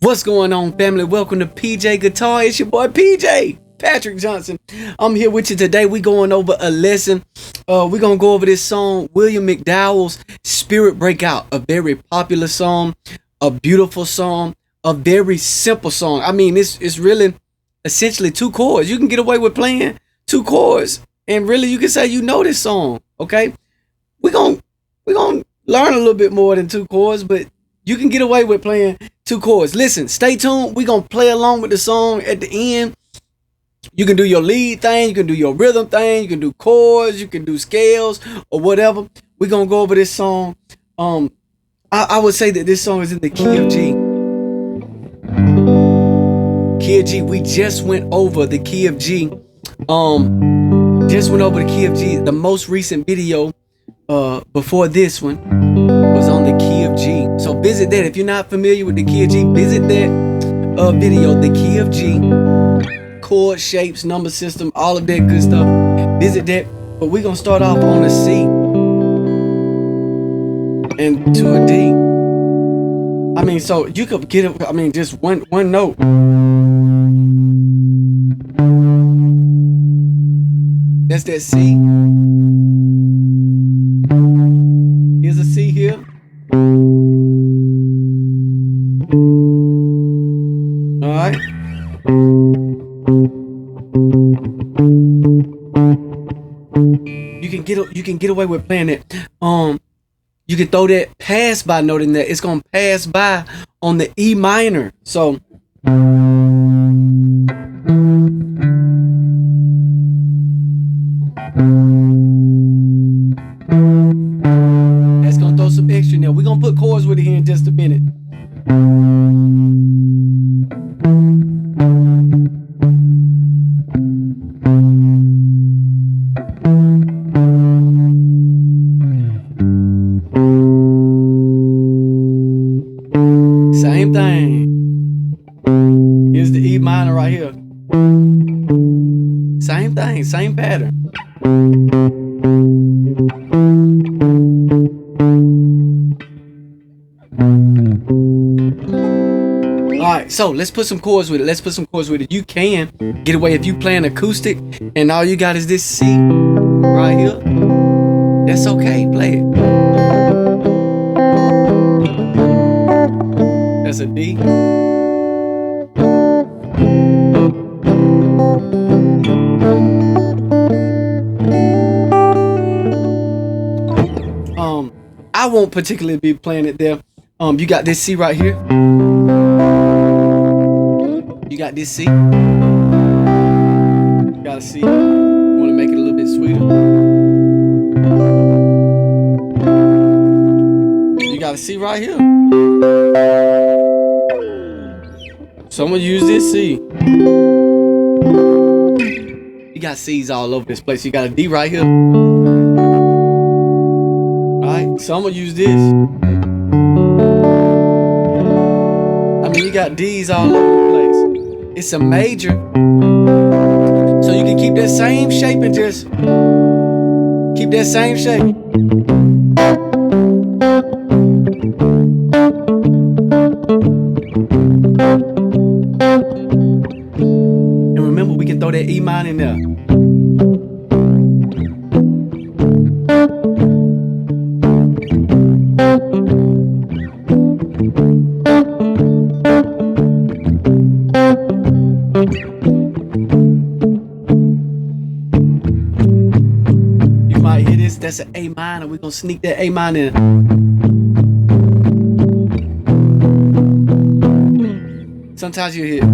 What's going on, family? Welcome to PJ Guitar. It's your boy PJ Patrick Johnson. I'm here with you today. We going over a lesson. We're gonna go over this song, William McDowell's Spirit Breakout. A very popular song, a beautiful song, a very simple song. I mean, it's really essentially two chords. You can get away with playing two chords, and really you can say you know this song. Okay, we're gonna learn a little bit more than two chords, but you can get away with playing two chords. Listen, stay tuned. We're going to play along with the song at the end. You can do your lead thing. You can do your rhythm thing. You can do chords. You can do scales or whatever. We're going to go over this song. I would say that this song is in the key of G. Key of G. We just went over the key of G. Just went over the key of G. The most recent video before this one was on the key of G. So visit that. If you're not familiar with the key of G, visit that video, the key of G, chord shapes, number system, all of that good stuff. Visit that. But we're gonna start off on a C and to a D. I mean, so you could get it. I mean, just one note. That's that C. Here's a C here. All right. You can get away with playing it. You can throw that pass by note in there. It's gonna pass by on the E minor. So that's gonna throw some extra in there. We're gonna put chords with it here in just a minute. Same thing. Here's the E minor right here. Same thing, same pattern. Alright, so let's put some chords with it. You can get away if you playing acoustic and all you got is this C right here. That's okay, play it. That's a D. I won't particularly be playing it there. You got this C right here. You got this C. You got a C. You want to make it a little bit sweeter. You got a C right here. So I'm gonna use this C. You got C's all over this place. You got a D right here. Alright, so I'm gonna use this. I mean, you got D's all over the place. It's a major. So you can keep that same shape and just keep that same shape. And remember, we can throw that E minor in there. You might hear this. That's an A minor. We're gonna sneak that A minor in. Sometimes you hear it.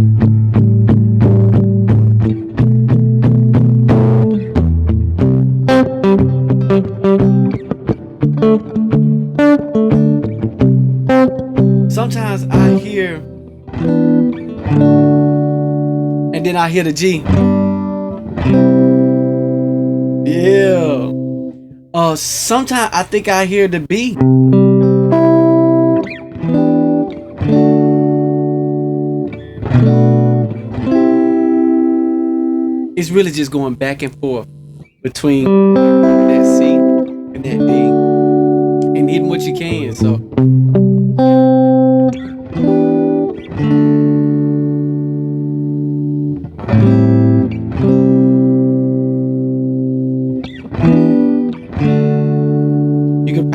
Sometimes I hear, and then I hear the G. Yeah. Sometimes I think I hear the B. It's really just going back and forth between that C and that D, and hitting what you can. So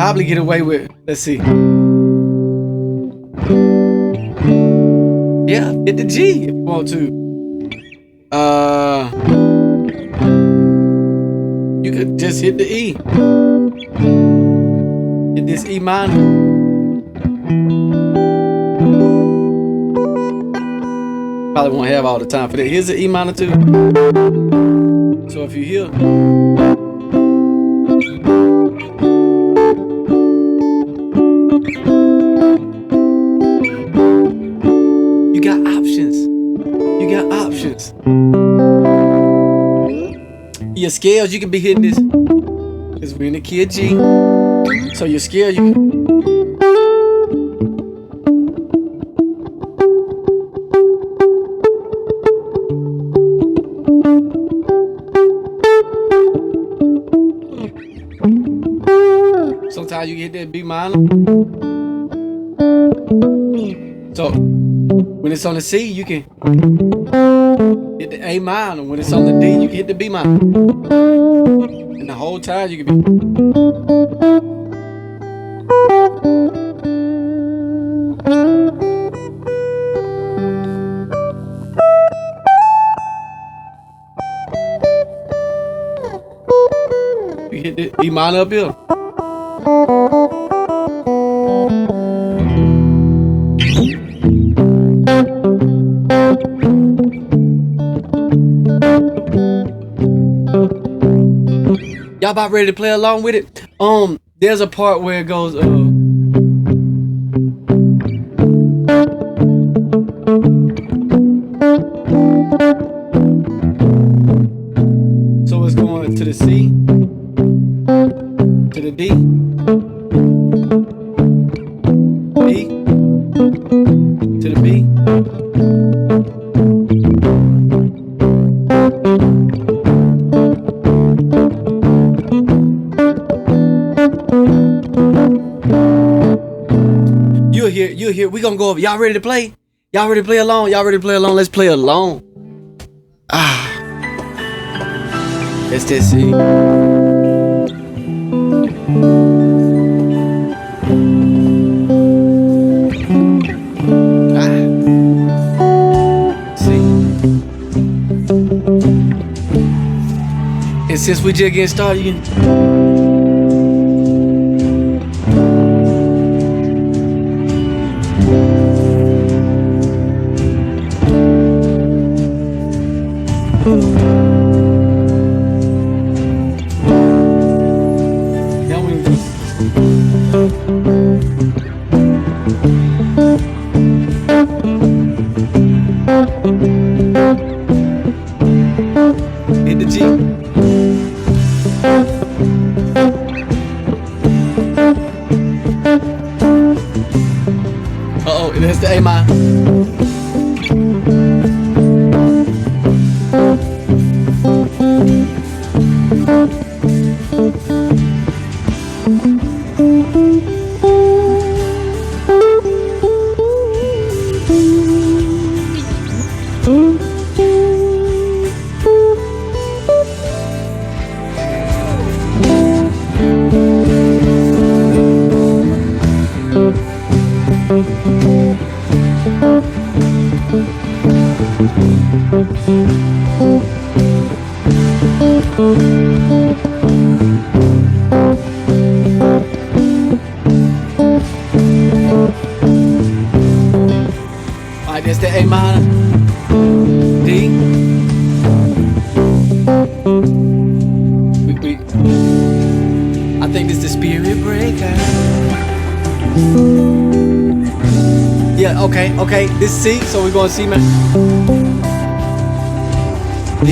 probably get away with, let's see. Yeah, hit the G if you want to. You could just hit the E. Hit this E minor. Probably won't have all the time for that. Here's the E minor too. So if you hear, you got options. You got options. Your scales, you can be hitting this because we're in the key of G. So your scale, you can. Sometimes you get that B minor. So when it's on the C, you can hit the A minor. When it's on the D, you can hit the B minor. And the whole time you can be. You hit the E minor up here. Y'all about ready to play along with it? There's a part where it goes, so it's going to the C, to the D, E, to the B. You're here. We gonna go over. Y'all ready to play? Y'all ready to play along? Y'all ready to play along? Let's play along. That's that C. C. And since we just getting started, hit the G. Uh-oh, and that's the A minor. Alright, that's the A minor, D. I think this is the spirit breaker. Yeah, okay. This is C, so we're going C minor. D,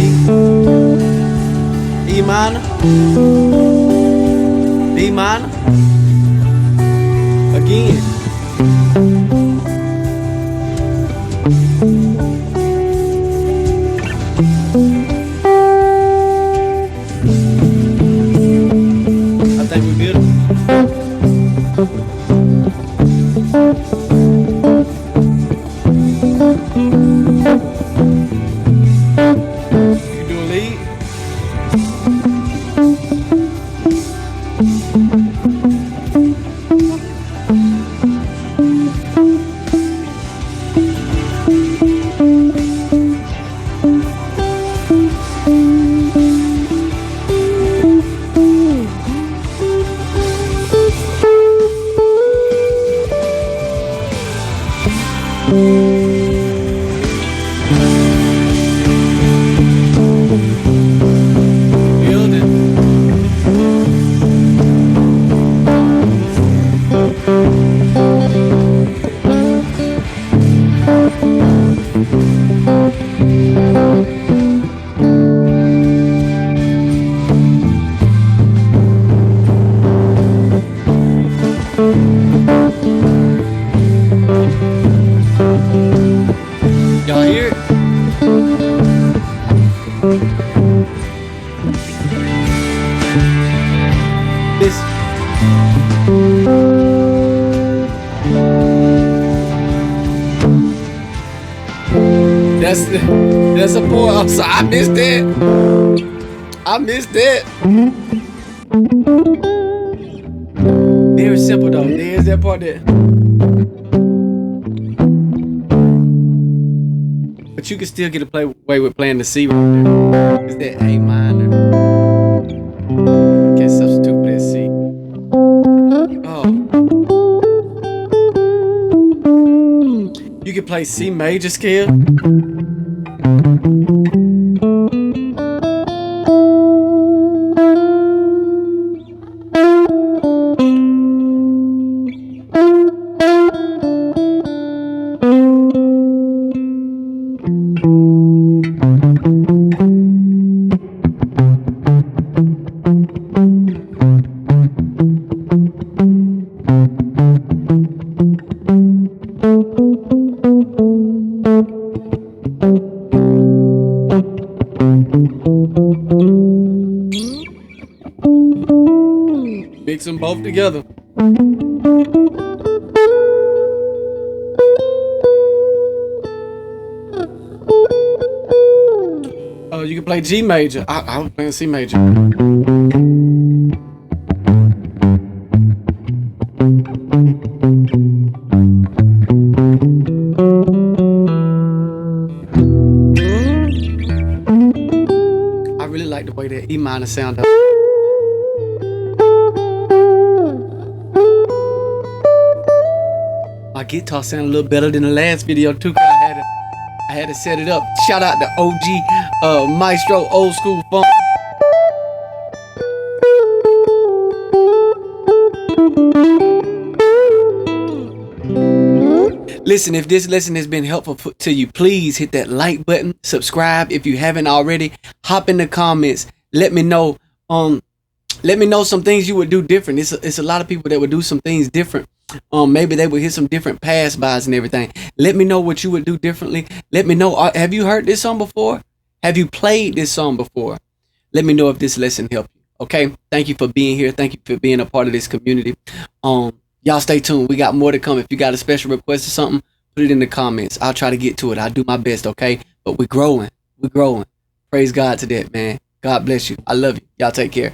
E minor, B minor, again. I think we're good. You do a lead. Y'all hear it? This. That's a point. I'm sorry, I missed that. I missed that. Very simple though. There's that part there. But you can still get away with playing the C right there. It's that A minor. Can't substitute for that C. Oh. You can play C major scale. Mix them both together. Oh, you can play G major. I was playing C major. I really like the way that E minor sounded. My guitar sounded a little better than the last video too, 'cause I had to set it up. Shout out to OG Maestro Old School Funk. Listen, if this lesson has been helpful to you, please hit that like button, subscribe if you haven't already, hop in the comments, let me know some things you would do different. It's a lot of people that would do some things different. Maybe they would hit some different pass-bys and everything. Let me know what you would do differently. Let me know, have you heard this song before? Have you played this song before? Let me know if this lesson helped you. Okay, thank you for being here. Thank you for being a part of this community. Y'all stay tuned. We got more to come. If you got a special request or something, put it in the comments. I'll try to get to it. I'll do my best, okay? But we're growing. We're growing. Praise God to that, man. God bless you. I love you. Y'all take care.